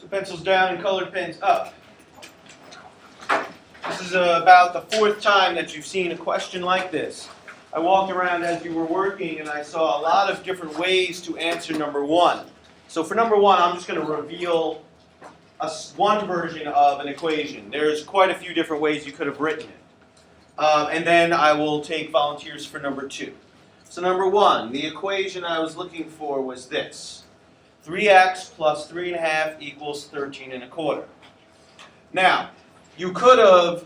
So pencils down and colored pens up. This is about the fourth time that you've seen a question like this. I walked around as you were working and I saw a lot of different ways to answer number one. So for number one, I'm just going to reveal one version of an equation. There's quite a few different ways you could have written it. And then I will take volunteers for number two. So number one, the equation I was looking for was this. 3x plus 3.5 equals 13.25. Now, you could have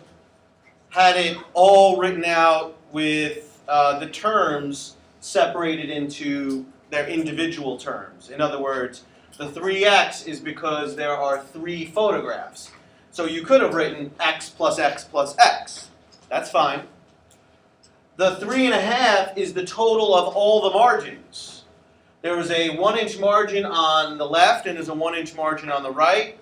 had it all written out with the terms separated into their individual terms. In other words, the 3x is because there are three photographs. So you could have written x plus x plus x. That's fine. The 3.5 is the total of all the margins. There is a 1-inch margin on the left and there's a 1-inch margin on the right.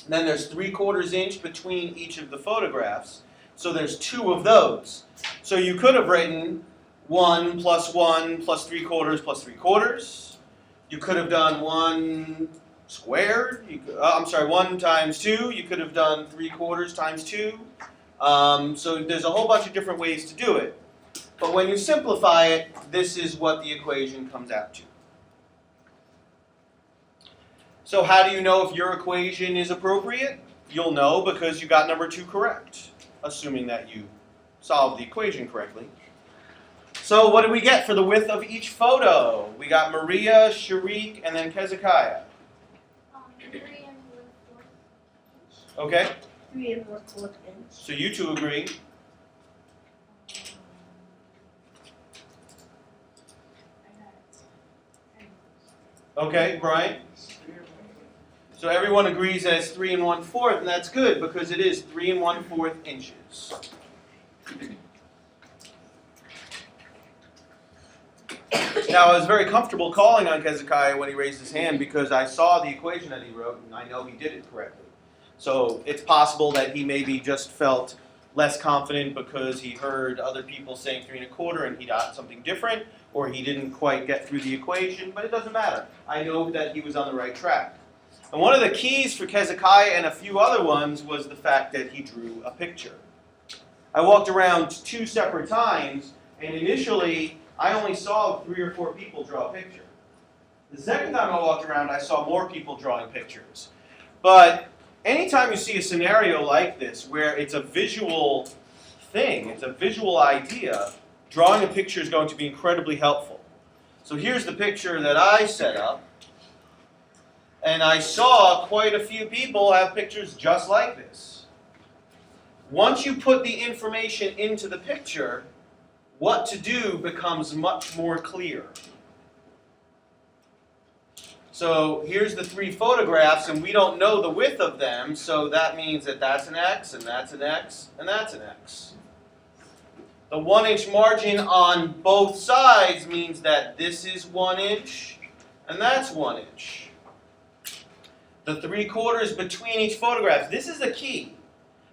And then there's 3/4 inch between each of the photographs. So there's two of those. So you could have written 1 plus 1 plus 3/4 plus 3/4. You could have done 1 squared. 1 times 2. You could have done 3/4 times 2. So there's a whole bunch of different ways to do it. But when you simplify it, this is what the equation comes out to. So how do you know if your equation is appropriate? You'll know because you got number 2 correct, assuming that you solved the equation correctly. So what did we get for the width of each photo? We got Maria, Sharik, and then Kezekiah. 3 1/4 inch. Okay, 3 1/4 inch. so you two agree. Okay, Brian? So everyone agrees that it's 3 1/4, and that's good because it is 3 1/4 inches. Now, I was very comfortable calling on Kezekiah when he raised his hand because I saw the equation that he wrote, and I know he did it correctly. So it's possible that he maybe just felt less confident because he heard other people saying 3 1/4 and he got something different, or he didn't quite get through the equation, but it doesn't matter. I know that he was on the right track. And one of the keys for Kezekiah and a few other ones was the fact that he drew a picture. I walked around 2 separate times, and initially I only saw 3 or 4 people draw a picture. The second time I walked around, I saw more people drawing pictures. But anytime you see a scenario like this, where it's a visual thing, it's a visual idea, drawing a picture is going to be incredibly helpful. So here's the picture that I set up. And I saw quite a few people have pictures just like this. Once you put the information into the picture, what to do becomes much more clear. So here's the 3 photographs, and we don't know the width of them, so that means that that's an X, and that's an X, and that's an X. The 1-inch margin on both sides means that this is 1 inch, and that's 1 inch. The 3/4 between each photograph. This is the key,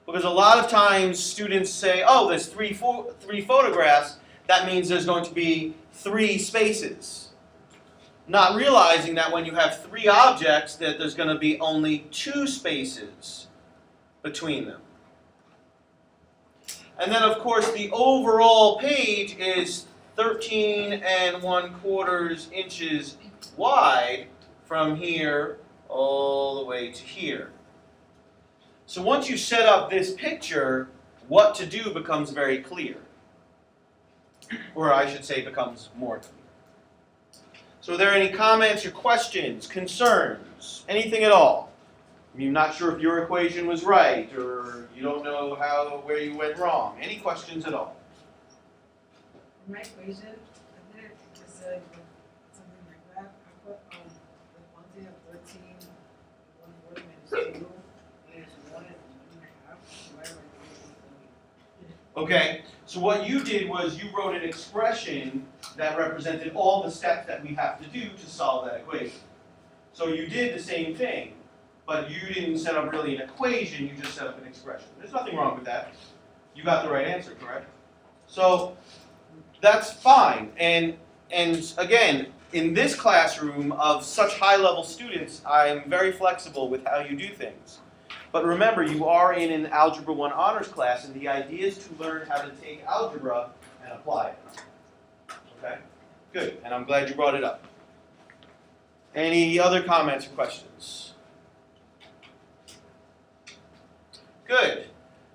because a lot of times students say, oh, there's three photographs, that means there's going to be 3 spaces. Not realizing that when you have 3 objects, that there's going to be only 2 spaces between them. And then, of course, the overall page is 13 1/4 inches wide from here all the way to here. So once you set up this picture, what to do becomes very clear. Or I should say becomes more clear. So are there any comments or questions, concerns, anything at all? You're not sure if your equation was right, or you don't know where you went wrong. Any questions at all? My equation, I did just something like that. I put the quantity of 13 1/4 minus 2 is 1 and 1.5 divided by 3. Okay, so what you did was you wrote an expression that represented all the steps that we have to do to solve that equation. So you did the same thing, but you didn't set up really an equation, you just set up an expression. There's nothing wrong with that. You got the right answer, correct? So that's fine. And again, in this classroom of such high-level students, I'm very flexible with how you do things. But remember, you are in an Algebra 1 honors class, and the idea is to learn how to take algebra and apply it. Okay? Good, and I'm glad you brought it up. Any other comments or questions? Good.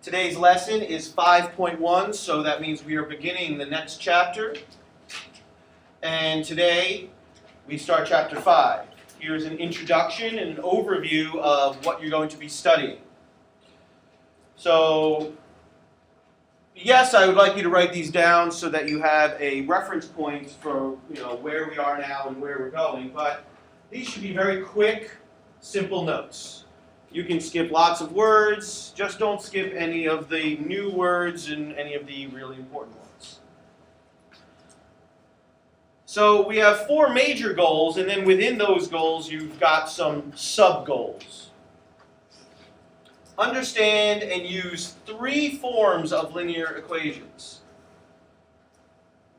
Today's lesson is 5.1, so that means we are beginning the next chapter. And today, we start chapter 5. Here's an introduction and an overview of what you're going to be studying. So, yes, I would like you to write these down so that you have a reference point for where we are now and where we're going, but these should be very quick, simple notes. You can skip lots of words, just don't skip any of the new words and any of the really important ones. So we have 4 major goals, and then within those goals you've got some sub-goals. Understand and use 3 forms of linear equations.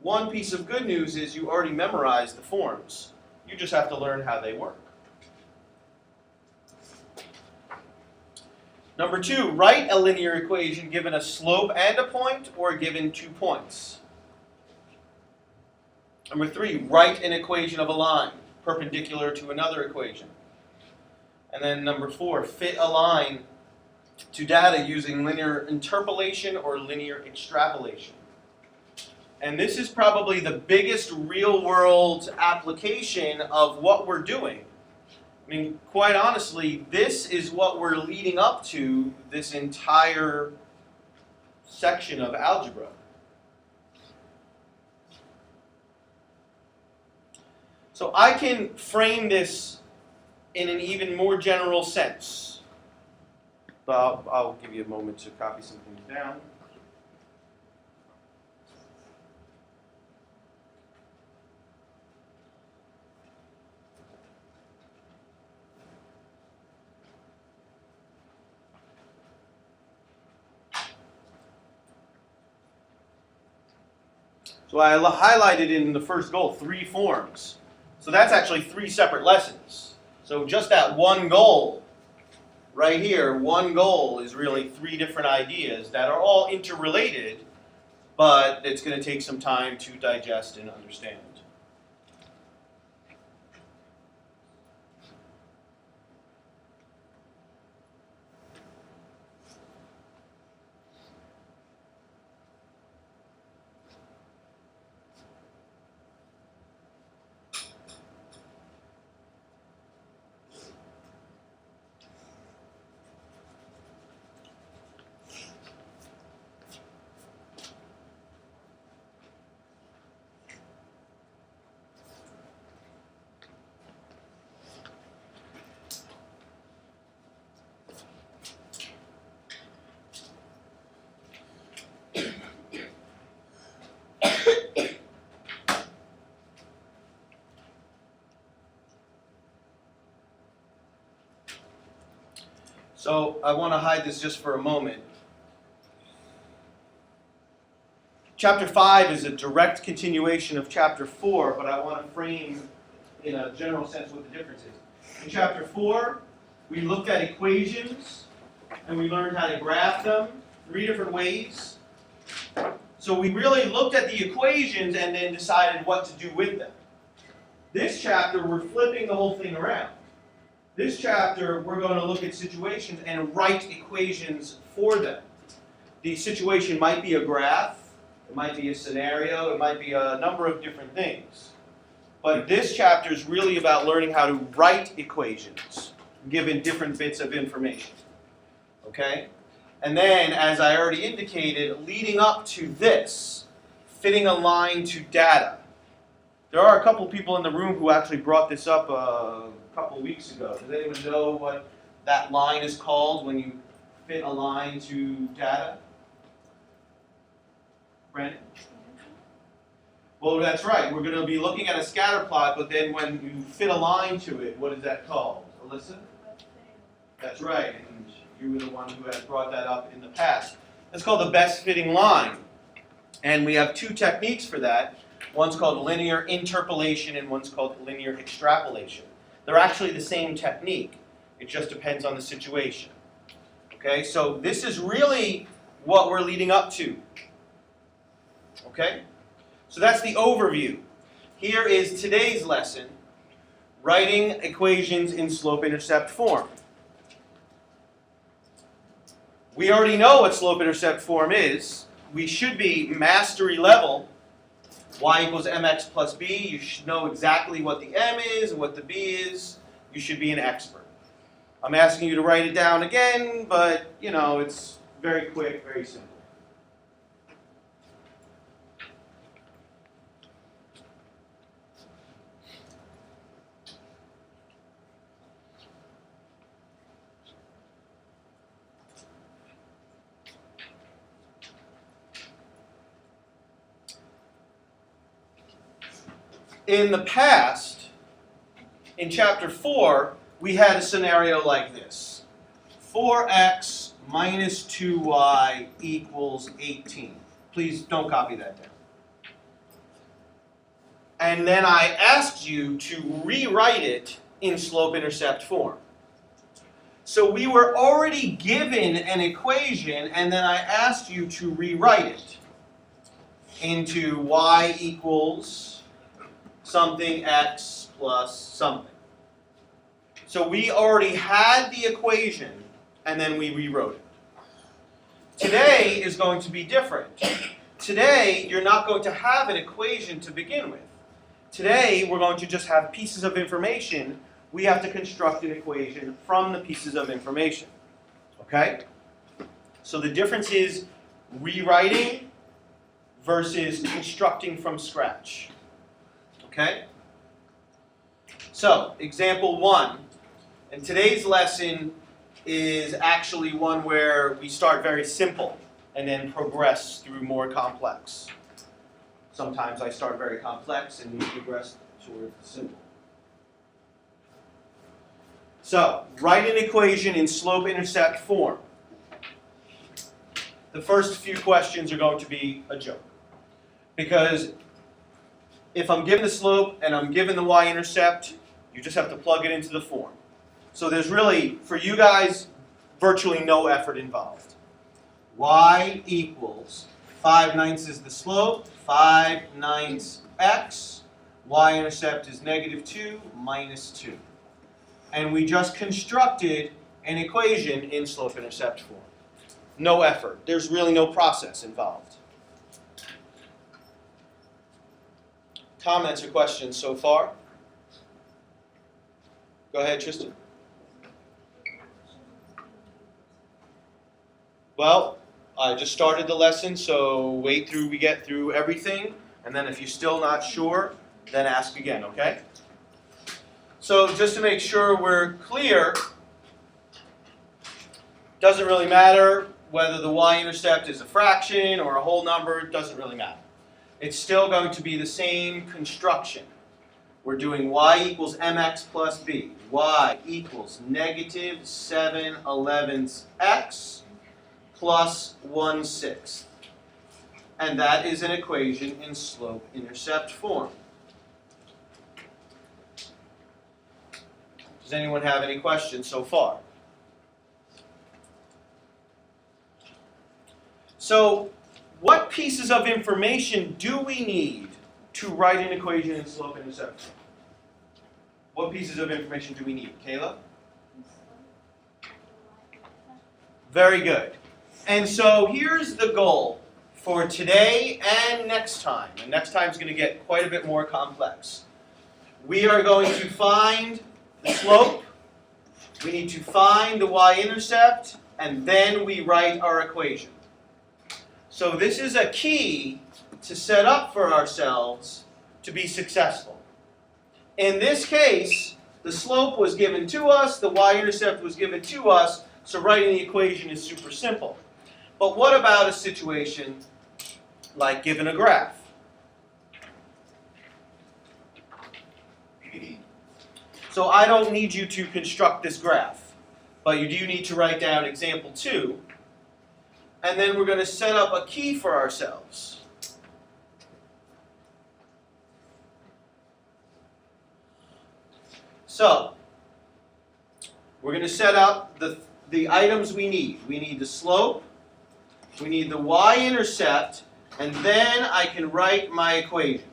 One piece of good news is you already memorized the forms. You just have to learn how they work. Number 2, write a linear equation given a slope and a point or given 2 points. Number 3, write an equation of a line perpendicular to another equation. And then number 4, fit a line to data using linear interpolation or linear extrapolation. And this is probably the biggest real-world application of what we're doing. I mean, quite honestly, this is what we're leading up to this entire section of algebra. So I can frame this in an even more general sense. But I'll give you a moment to copy some things down. So I highlighted in the first goal 3 forms. So that's actually 3 separate lessons. So just that one goal, right here, one goal is really 3 different ideas that are all interrelated, but it's going to take some time to digest and understand. So I want to hide this just for a moment. Chapter 5 is a direct continuation of Chapter 4, but I want to frame in a general sense what the difference is. In Chapter 4, we looked at equations, and we learned how to graph them 3 different ways. So we really looked at the equations and then decided what to do with them. This chapter, we're flipping the whole thing around. This chapter, we're going to look at situations and write equations for them. The situation might be a graph, it might be a scenario, it might be a number of different things. But this chapter is really about learning how to write equations, given different bits of information. Okay? And then, as I already indicated, leading up to this, fitting a line to data. There are a couple people in the room who actually brought this up a couple weeks ago. Does anyone know what that line is called when you fit a line to data? Brandon? Well, that's right. We're going to be looking at a scatter plot, but then when you fit a line to it, what is that called? Alyssa? That's right. And you were the one who had brought that up in the past. That's called the best fitting line. And we have 2 techniques for that. One's called linear interpolation and one's called linear extrapolation. They're actually the same technique. It just depends on the situation. Okay, so this is really what we're leading up to. Okay, so that's the overview. Here is today's lesson, writing equations in slope-intercept form. We already know what slope-intercept form is. We should be mastery level. Y equals mx plus b. You should know exactly what the m is and what the b is. You should be an expert. I'm asking you to write it down again, but you know, it's very quick, very simple. In the past, in chapter 4, we had a scenario like this. 4x minus 2y equals 18. Please don't copy that down. And then I asked you to rewrite it in slope-intercept form. So we were already given an equation, and then I asked you to rewrite it into y equals something x plus something. So we already had the equation, and then we rewrote it. Today is going to be different. Today, you're not going to have an equation to begin with. Today, we're going to just have pieces of information. We have to construct an equation from the pieces of information. Okay? So the difference is rewriting versus constructing from scratch. Okay? So, example 1. And today's lesson is actually one where we start very simple and then progress through more complex. Sometimes I start very complex and we progress toward simple. So, write an equation in slope-intercept form. The first few questions are going to be a joke. Because if I'm given the slope and I'm given the y-intercept, you just have to plug it into the form. So there's really, for you guys, virtually no effort involved. Y equals 5/9 is the slope, 5/9 x, y-intercept is -2 minus 2. And we just constructed an equation in slope-intercept form. No effort. There's really no process involved. Comments or questions so far? Go ahead, Tristan. Well, I just started the lesson, so wait through we get through everything, and then if you're still not sure, then ask again, okay? So just to make sure we're clear, doesn't really matter whether the y-intercept is a fraction or a whole number, it doesn't really matter. It's still going to be the same construction. We're doing y equals mx plus b. Y equals -7/11 x plus 1/6. And that is an equation in slope-intercept form. Does anyone have any questions so far? So, what pieces of information do we need to write an equation in slope-intercept form? What pieces of information do we need? Kayla? Very good. And so here's the goal for today and next time. And next time is going to get quite a bit more complex. We are going to find the slope. We need to find the y-intercept. And then we write our equation. So this is a key to set up for ourselves to be successful. In this case, the slope was given to us, the y-intercept was given to us, so writing the equation is super simple. But what about a situation like given a graph? So I don't need you to construct this graph, but you do need to write down example 2, and then we're going to set up a key for ourselves. So, we're going to set up the items we need. We need the slope, we need the y-intercept, and then I can write my equation.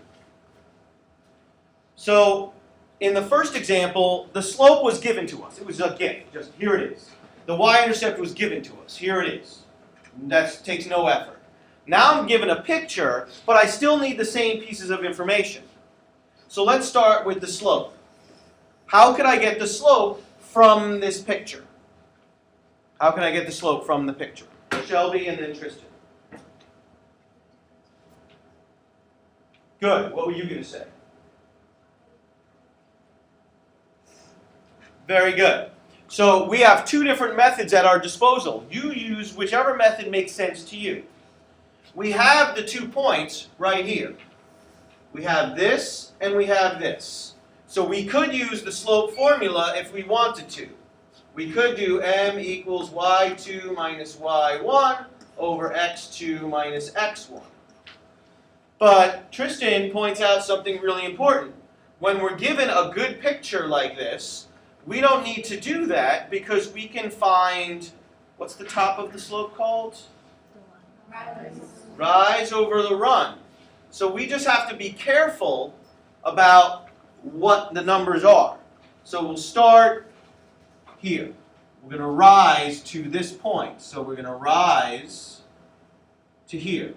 So, in the first example, the slope was given to us. It was a gift. Just here it is. The y-intercept was given to us. Here it is. That takes no effort. Now I'm given a picture, but I still need the same pieces of information. So let's start with the slope. How could I get the slope from this picture? How can I get the slope from the picture? Shelby and then Tristan. Good. What were you going to say? Very good. So we have two different methods at our disposal. You use whichever method makes sense to you. We have the 2 points right here. We have this and we have this. So we could use the slope formula if we wanted to. We could do m equals y2 minus y1 over x2 minus x1. But Tristan points out something really important. When we're given a good picture like this, we don't need to do that because we can find, what's the top of the slope called? Rise over the run. So we just have to be careful about what the numbers are. So we'll start here. We're going to rise to this point. So we're going to rise to here.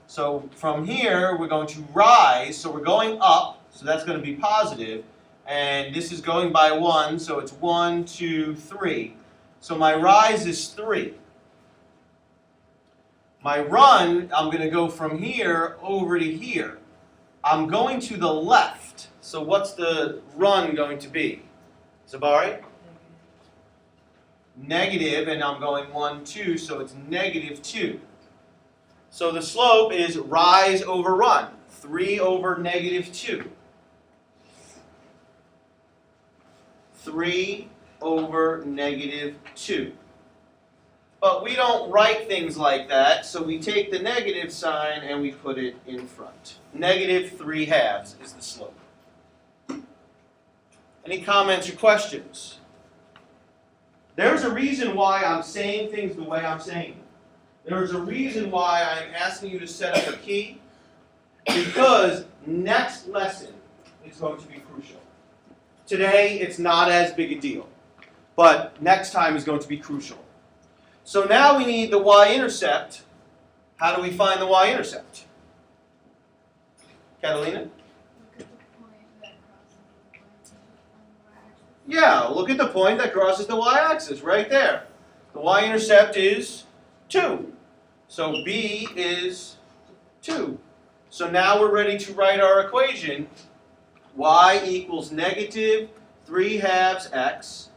So from here, we're going to rise. So we're going up. So that's going to be positive. And this is going by 1. So it's 1, 2, 3. So my rise is 3. My run, I'm going to go from here over to here. I'm going to the left. So what's the run going to be? Zabari? Negative, and I'm going 1, 2, so it's negative 2. So the slope is rise over run, 3 over negative 2. 3 over negative 2. But we don't write things like that, so we take the negative sign and we put it in front. Negative 3/2 is the slope. Any comments or questions? There's a reason why I'm saying things the way I'm saying them. There's a reason why I'm asking you to set up a key, because next lesson is going to be crucial. Today, it's not as big a deal, but next time is going to be crucial. So now we need the y-intercept. How do we find the y-intercept? Catalina? Yeah, look at the point that crosses the y-axis right there. The y-intercept is 2. So B is 2. So now we're ready to write our equation. Y equals negative 3/2 x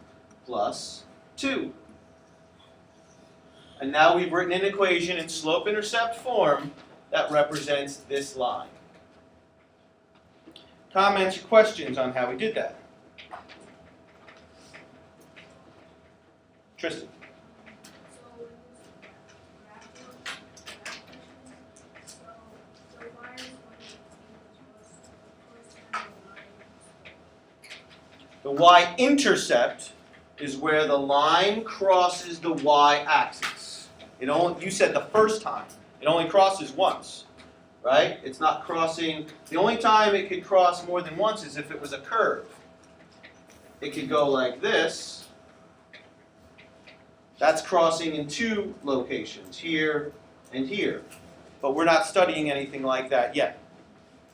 plus 2. And now we've written an equation in slope-intercept form that represents this line. Comments or questions on how we did that? Tristan. The y-intercept is where the line crosses the y-axis. You said the first time. It only crosses once, right? It's not crossing. The only time it could cross more than once is if it was a curve. It could go like this. That's crossing in 2 locations, here and here. But we're not studying anything like that yet.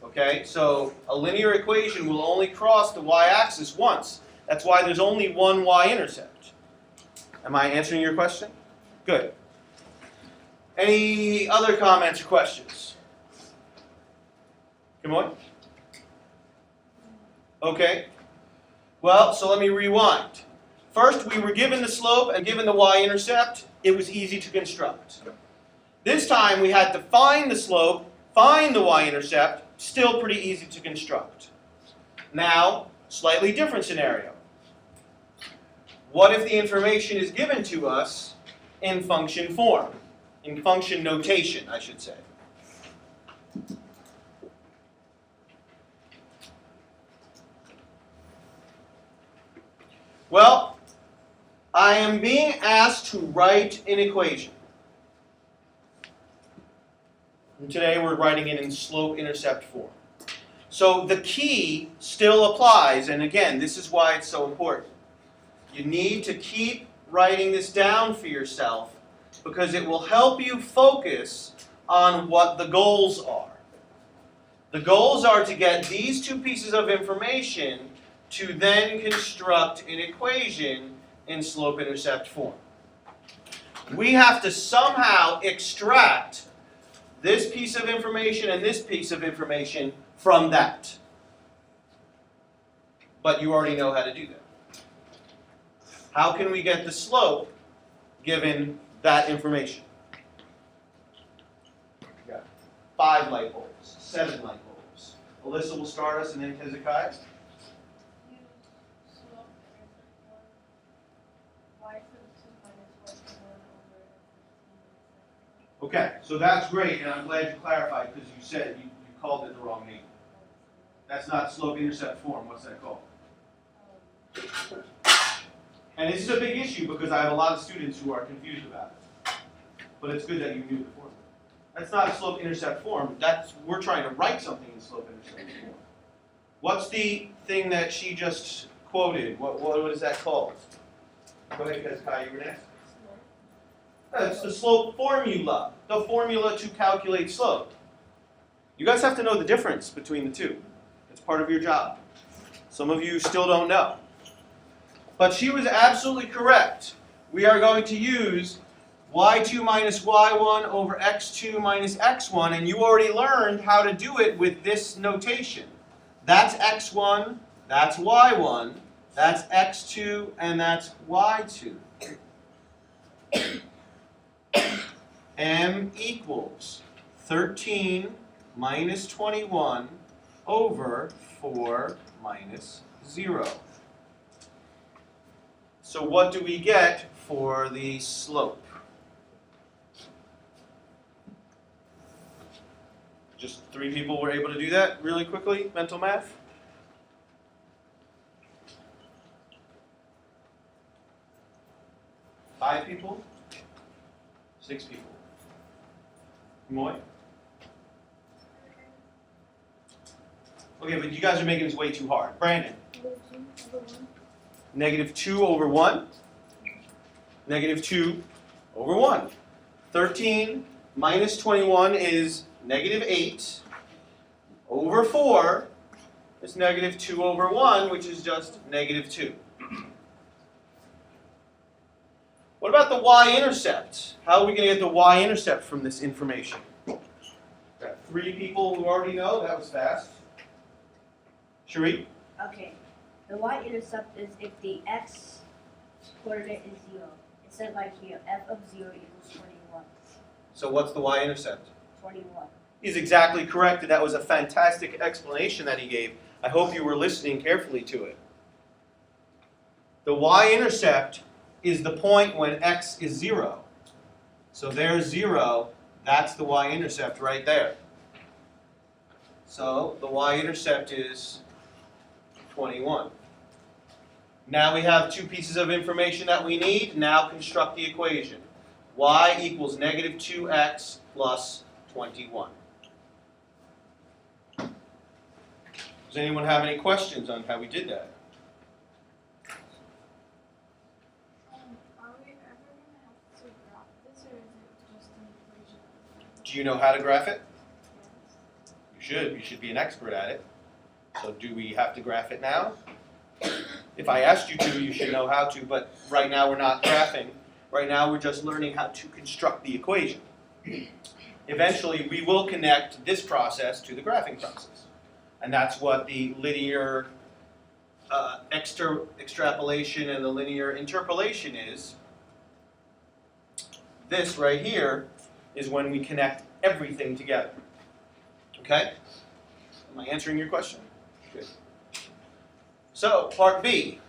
Okay, so a linear equation will only cross the y-axis once. That's why there's only one y-intercept. Am I answering your question? Good. Any other comments or questions? Come on. Okay. Well, so let me rewind. First, we were given the slope and given the y-intercept. It was easy to construct. This time, we had to find the slope, find the y-intercept. Still pretty easy to construct. Now, slightly different scenario. What if the information is given to us in function form? In function notation, I should say. I am being asked to write an equation. And today we're writing it in slope-intercept form. So the key still applies, and again, this is why it's so important. You need to keep writing this down for yourself because it will help you focus on what the goals are. The goals are to get these two pieces of information to then construct an equation in slope-intercept form. We have to somehow extract this piece of information and this piece of information from that. But you already know how to do that. How can we get the slope given that information? We got 5 light bulbs, 7 light bulbs. Alyssa will start us and then Hezekiah. Okay, so that's great, and I'm glad you clarified because you said you called it the wrong name. That's not slope-intercept form. What's that called? And this is a big issue because I have a lot of students who are confused about it. But it's good that you knew the formula. That's not a slope-intercept form. We're trying to write something in slope-intercept form. What's the thing that she just quoted? What is that called? Go ahead, Hezekiah, you were next. It's the slope formula, the formula to calculate slope. You guys have to know the difference between the two. It's part of your job. Some of you still don't know. But she was absolutely correct. We are going to use y2 minus y1 over x2 minus x1, and you already learned how to do it with this notation. That's x1, that's y1, that's x2, and that's y2. M equals 13 minus 21 over 4 minus 0. So what do we get for the slope? Just 3 people were able to do that really quickly, mental math? Five people? 6 people. Moy? Okay, but you guys are making this way too hard. Brandon? Negative 2 over 1. Negative 2 over 1. 13 minus 21 is negative 8 over 4 is negative 2 over 1, which is just negative 2. What about the y-intercept? How are we going to get the y-intercept from this information? Got 3 people who already know. That was fast. Sheree? Okay. The y-intercept is if the x coordinate is 0. It said like here, f of 0 equals 21. So what's the y-intercept? 21. He's exactly correct. That was a fantastic explanation that he gave. I hope you were listening carefully to it. The y-intercept is the point when x is 0. So there's 0. That's the y-intercept right there. So the y-intercept is 21. Now we have 2 pieces of information that we need. Now construct the equation. Y equals negative 2x plus 21. Does anyone have any questions on how we did that? Are we ever going to have to graph this, or is it just an equation? Do you know how to graph it? Yes. You should. You should be an expert at it. So do we have to graph it now? If I asked you to, you should know how to, but right now we're not graphing. Right now we're just learning how to construct the equation. Eventually we will connect this process to the graphing process. And that's what the linear extrapolation and the linear interpolation is. This right here is when we connect everything together. Okay? Am I answering your question? Good. So, part B.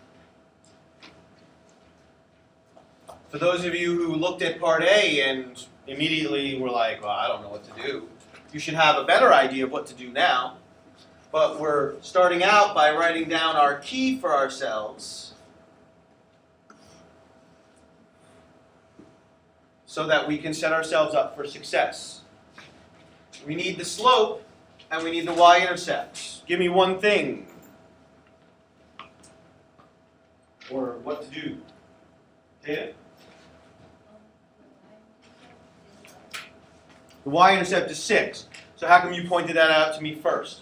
For those of you who looked at part A and immediately were like, well, I don't know what to do, you should have a better idea of what to do now. But we're starting out by writing down our key for ourselves. so that we can set ourselves up for success. We need the slope and we need the y-intercept. Give me one thing. Or what to do. Data? The y-intercept is 6. So how come you pointed that out to me first?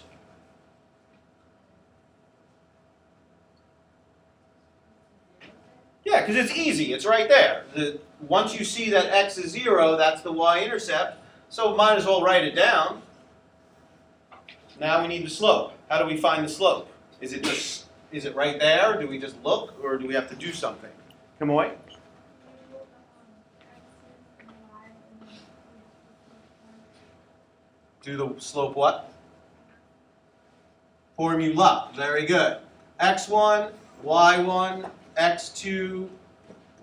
Yeah, because it's easy. It's right there. Once you see that x is 0, that's the y-intercept. So might as well write it down. Now we need the slope. How do we find the slope? Is it right there? Do we just look, or do we have to do something? Come away. Do the slope what? Formula. Very good. x1, y1, x2,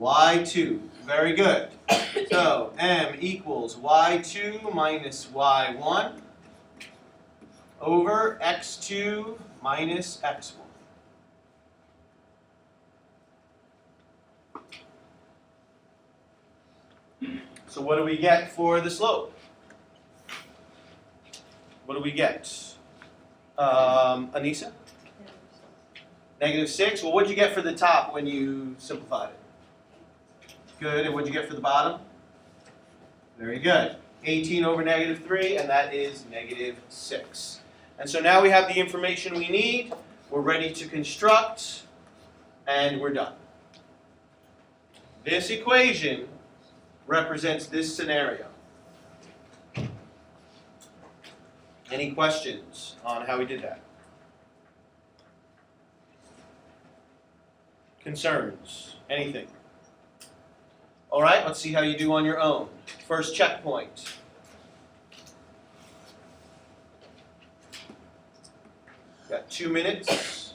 y2. Very good. So m equals y2 minus y1 over x2 minus x1. So what do we get for the slope? What do we get? Anissa? -6. Well, what'd you get for the top when you simplified it? Good. And what'd you get for the bottom? Very good. 18 over -3, and that is -6. And so now we have the information we need. We're ready to construct, and we're done. This equation represents this scenario. Any questions on how we did that? Concerns? Anything? All right, let's see how you do on your own. First checkpoint. Got 2 minutes.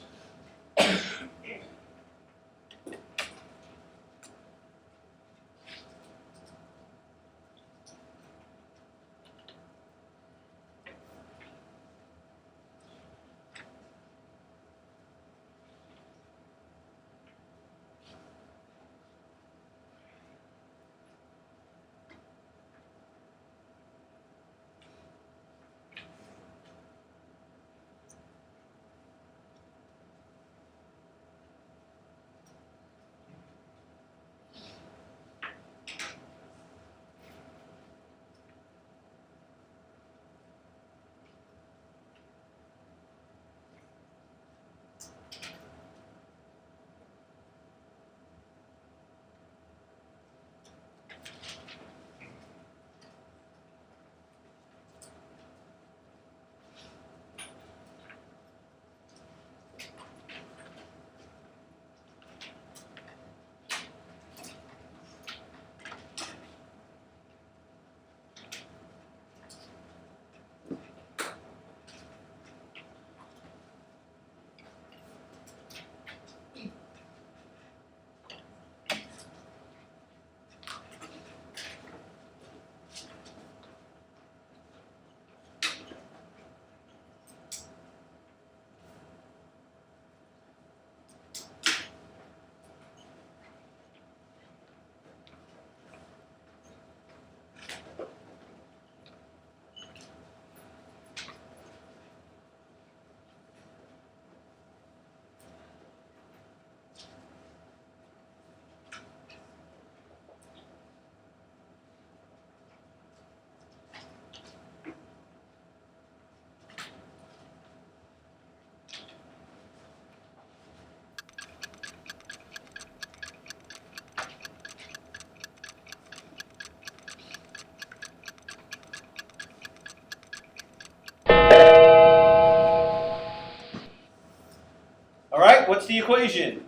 All right, what's the equation?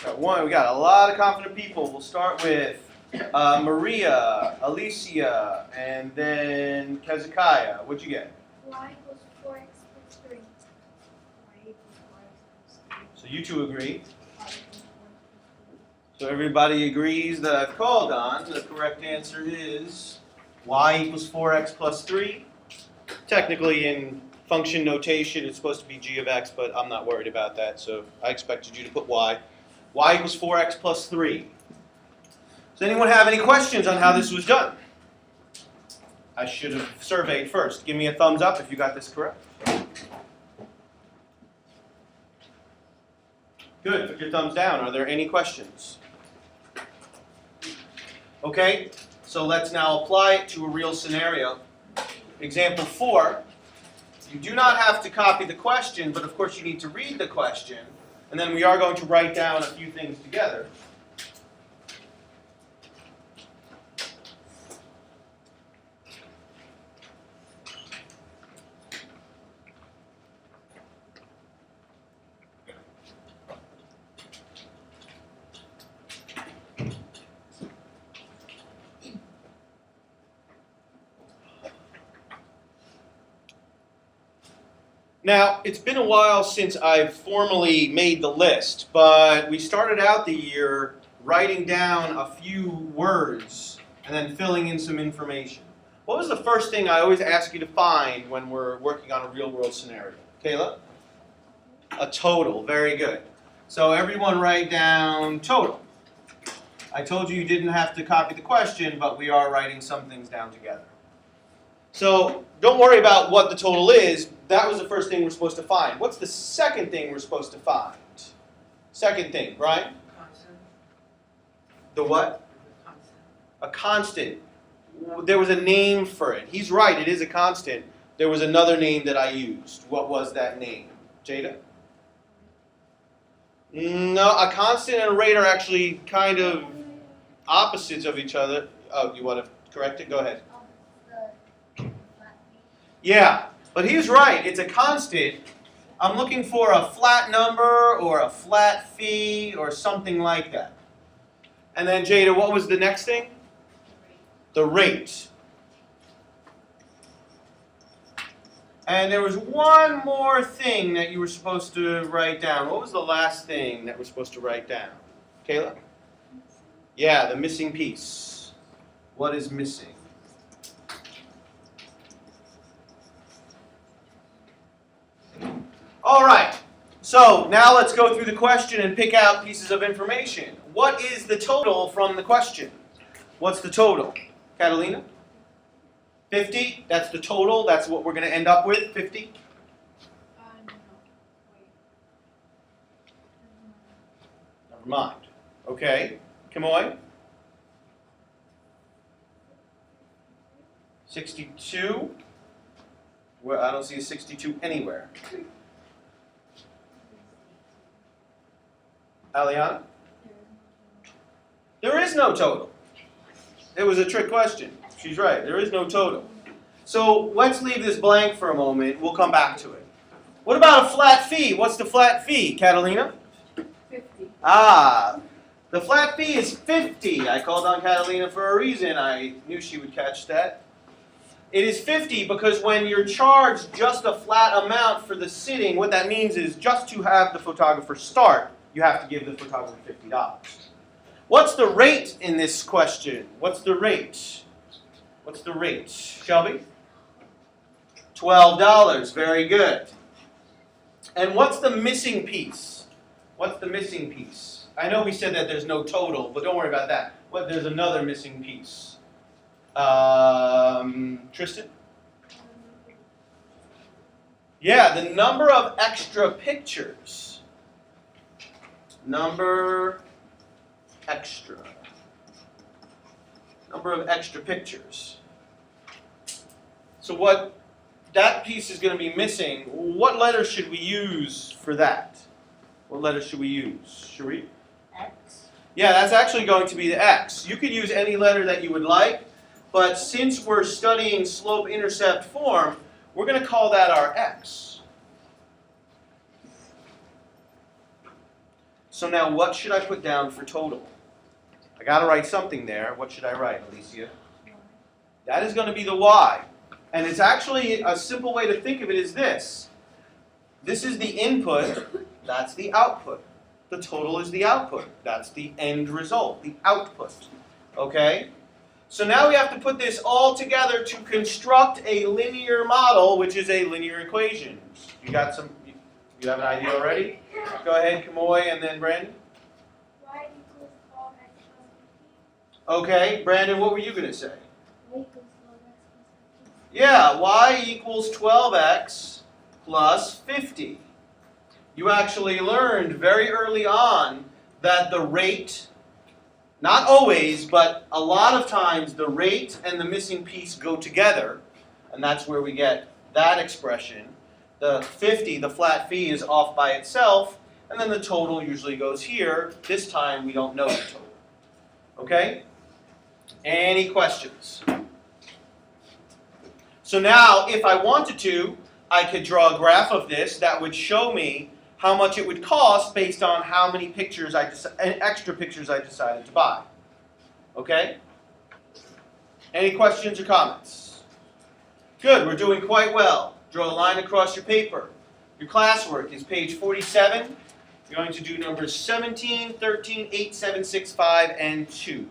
Got one. We got a lot of confident people. We'll start with Maria, Alicia, and then Kezekiah. What'd you get? Y equals 4x plus 3. Y equals 4x plus 3. So you two agree. Y equals 4x plus 3. So everybody agrees that I've called on. The correct answer is y equals 4x plus 3. Technically, in function notation, it's supposed to be g of x, but I'm not worried about that, so I expected you to put y. Y equals 4x plus 3. So Does anyone have any questions on how this was done? I should have surveyed first. Give me a thumbs up if you got this correct. Good. Put your thumbs down. Are there any questions? Okay, so let's now apply it to a real scenario. Example 4. You do not have to copy the question, but of course you need to read the question, and then we are going to write down a few things together. Now, it's been a while since I've formally made the list, but we started out the year writing down a few words and then filling in some information. What was the first thing I always ask you to find when we're working on a real-world scenario? Kayla? A total. Very good. So everyone write down total. I told you you didn't have to copy the question, but we are writing some things down together. So don't worry about what the total is. That was the first thing we're supposed to find. What's the second thing we're supposed to find? Second thing, Brian? Constant. The what? Constant. A constant. There was a name for it. He's right, it is a constant. There was another name that I used. What was that name? Jada? No, a constant and a rate are actually kind of opposites of each other. Oh, you want to correct it? Go ahead. Yeah, but he was right. It's a constant. I'm looking for a flat number or a flat fee or something like that. And then, Jada, what was the next thing? The rate. And there was one more thing that you were supposed to write down. What was the last thing that we're supposed to write down? Kayla? Yeah, the missing piece. What is missing? All right, so now let's go through the question and pick out pieces of information. What is the total from the question? What's the total? Catalina? 50? That's the total? That's what we're going to end up with? 50? No. Wait. Never mind. Okay. Kimoy? 62? Well, I don't see a 62 anywhere. Aliana? There is no total. It was a trick question. She's right. There is no total. So let's leave this blank for a moment. We'll come back to it. What about a flat fee? What's the flat fee, Catalina? 50. Ah, the flat fee is 50. I called on Catalina for a reason. I knew she would catch that. It is 50 because when you're charged just a flat amount for the sitting, what that means is just to have the photographer start, you have to give the photographer $50. What's the rate in this question? What's the rate? What's the rate? Shelby? $12. Very good. And what's the missing piece? What's the missing piece? I know we said that there's no total, but don't worry about that. What? There's another missing piece. Tristan? Yeah, the number of extra pictures. Number extra. Number of extra pictures. So what that piece is going to be missing, what letter should we use for that? What letter should we use? Cherie? X. Yeah, that's actually going to be the X. You could use any letter that you would like, but since we're studying slope-intercept form, we're going to call that our X. So now what should I put down for total? I got to write something there. What should I write, Alicia? That is going to be the Y. And it's actually a simple way to think of it is this. This is the input. That's the output. The total is the output. That's the end result, the output. Okay? So now we have to put this all together to construct a linear model, which is a linear equation. You have an idea already? Go ahead, Kamoy, and then Brandon. Y equals 12x plus 50. Okay, Brandon, what were you going to say? Y equals 12x plus 50. Yeah, y equals 12x plus 50. You actually learned very early on that the rate, not always, but a lot of times the rate and the missing piece go together, and that's where we get that expression. The 50, the flat fee, is off by itself, and then the total usually goes here. This time we don't know the total. Okay? Any questions? So now, if I wanted to, I could draw a graph of this that would show me how much it would cost based on how many pictures extra pictures I decided to buy. Okay? Any questions or comments? Good, we're doing quite well. Draw a line across your paper. Your classwork is page 47. You're going to do numbers 17, 13, 8, 7, 6, 5, and 2.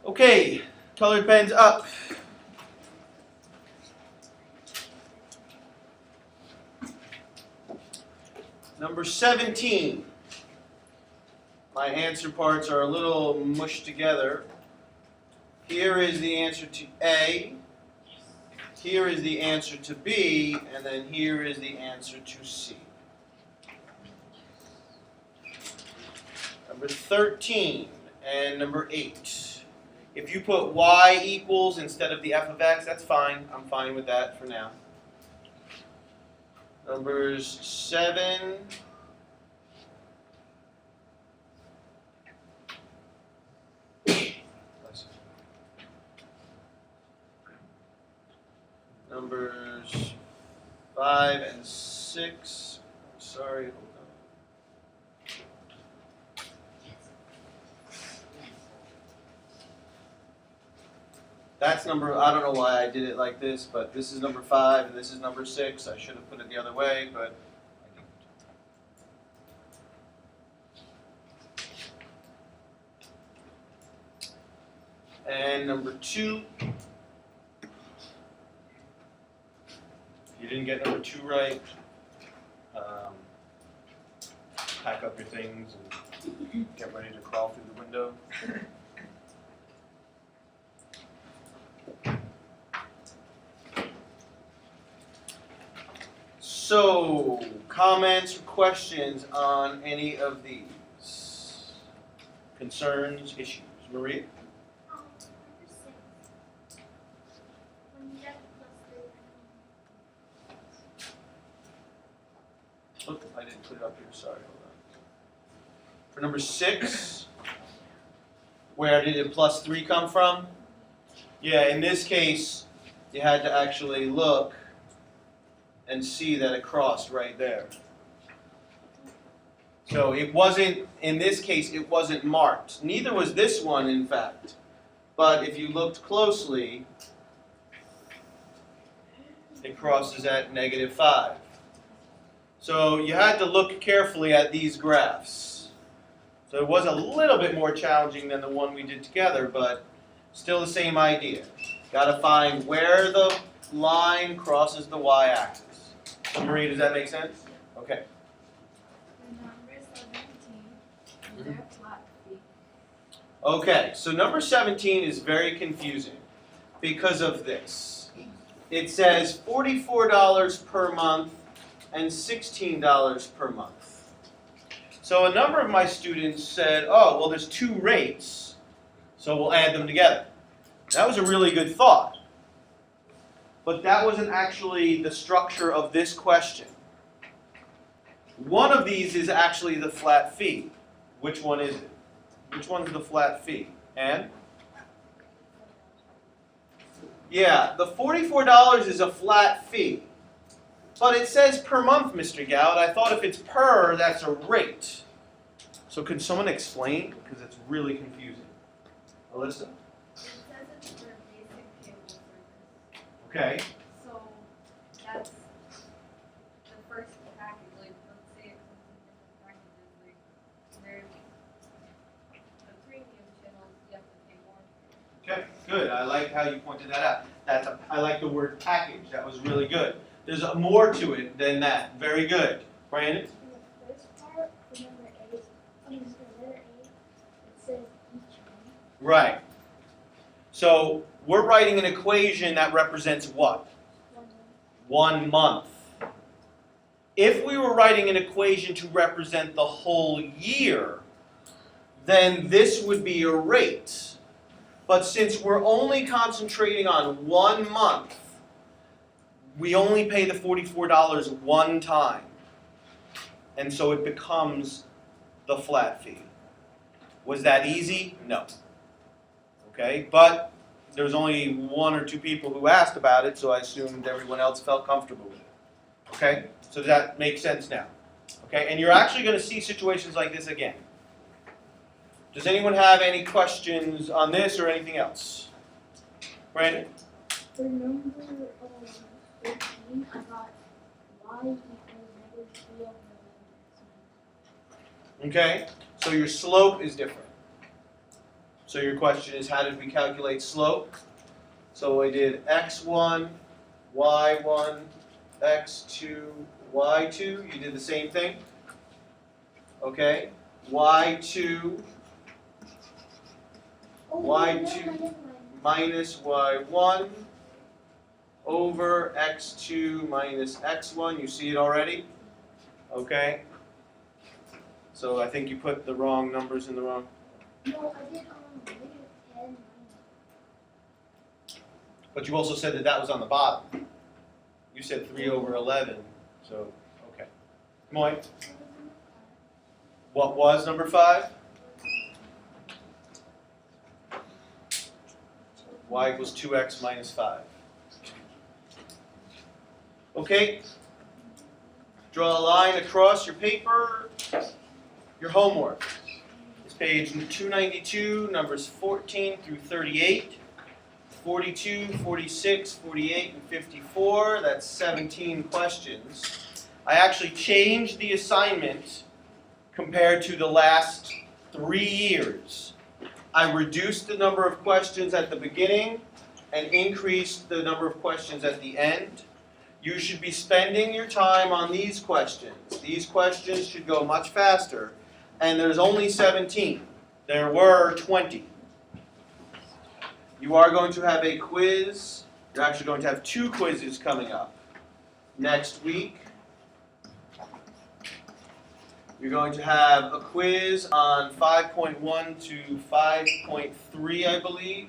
Okay, colored pens up. Number 17. My answer parts are a little mushed together. Here is the answer to A. Here is the answer to B. And then here is the answer to C. Number 13 and number 8. If you put y equals instead of the f of x, that's fine. I'm fine with that for now. Numbers 7. Numbers 5 and 6. I'm sorry, hold on. That's number, I don't know why I did it like this, but this is number 5 and this is number 6. I should have put it the other way, but I didn't. And number 2. If you didn't get number 2 right, pack up your things and get ready to crawl through the window. So, comments or questions on any of these? Concerns, issues? Maria? Number 6. When you get +3. Oh, I didn't put it up here, sorry, hold on. For number 6, where did the +3 come from? Yeah, in this case, you had to actually look and see that it crossed right there. So it wasn't, in this case, it wasn't marked. Neither was this one, in fact. But if you looked closely, it crosses at -5. So you had to look carefully at these graphs. So it was a little bit more challenging than the one we did together, but still the same idea. Got to find where the line crosses the y-axis. So Marie, does that make sense? Okay. The number 17, is there a flat fee? Okay, so number 17 is very confusing because of this. It says $44 per month and $16 per month. So a number of my students said, oh, well, there's two rates, so we'll add them together. That was a really good thought. But that wasn't actually the structure of this question. One of these is actually the flat fee. Which one is it? Which one's the flat fee? And? Yeah, the $44 is a flat fee. But it says per month, Mr. Gowd. I thought if it's per, that's a rate. So could someone explain? Because it's really confusing. Alyssa? It says it's for basic cable service. Okay. So that's the first package, like let's say it comes in different packages, like there's the premium channels you have to pay more for. Okay, good. I like how you pointed that out. I like the word package. That was really good. There's more to it than that. Very good. Brandon? In the first part, for number 8, for letter 8, it says each one. Right. So we're writing an equation that represents what? 1 month. If we were writing an equation to represent the whole year, then this would be a rate. But since we're only concentrating on 1 month, we only pay the $44 one time. And so it becomes the flat fee. Was that easy? No. Okay, but there's only 1 or 2 people who asked about it, so I assumed everyone else felt comfortable with it. Okay, so does that make sense now? Okay, and you're actually going to see situations like this again. Does anyone have any questions on this or anything else? Brandon? For number 13, I got y equals -3 over 11. Okay, so your slope is different. So your question is, how did we calculate slope? So I did x1, y1, x2, y2. You did the same thing? Okay, y2 y2 minus y1 over x2 minus x1. You see it already? Okay. So I think you put the wrong numbers in the wrong. No, I did -10 But you also said that that was on the bottom. You said 3 over 11. So, okay. Moy, what was number 5? Y equals 2x minus 5. Okay. Draw a line across your paper. Your homework. It's page 292, numbers 14 through 38. 42, 46, 48, and 54. That's 17 questions. I actually changed the assignment compared to the last 3 years. I reduced the number of questions at the beginning and increased the number of questions at the end. You should be spending your time on these questions. These questions should go much faster. And there's only 17. There were 20. You are going to have a quiz. You're actually going to have 2 quizzes coming up next week. You're going to have a quiz on 5.1 to 5.3, I believe.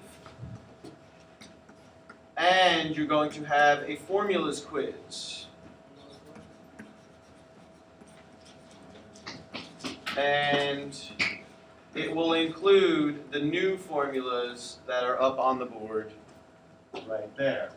And you're going to have a formulas quiz. And it will include the new formulas that are up on the board right there.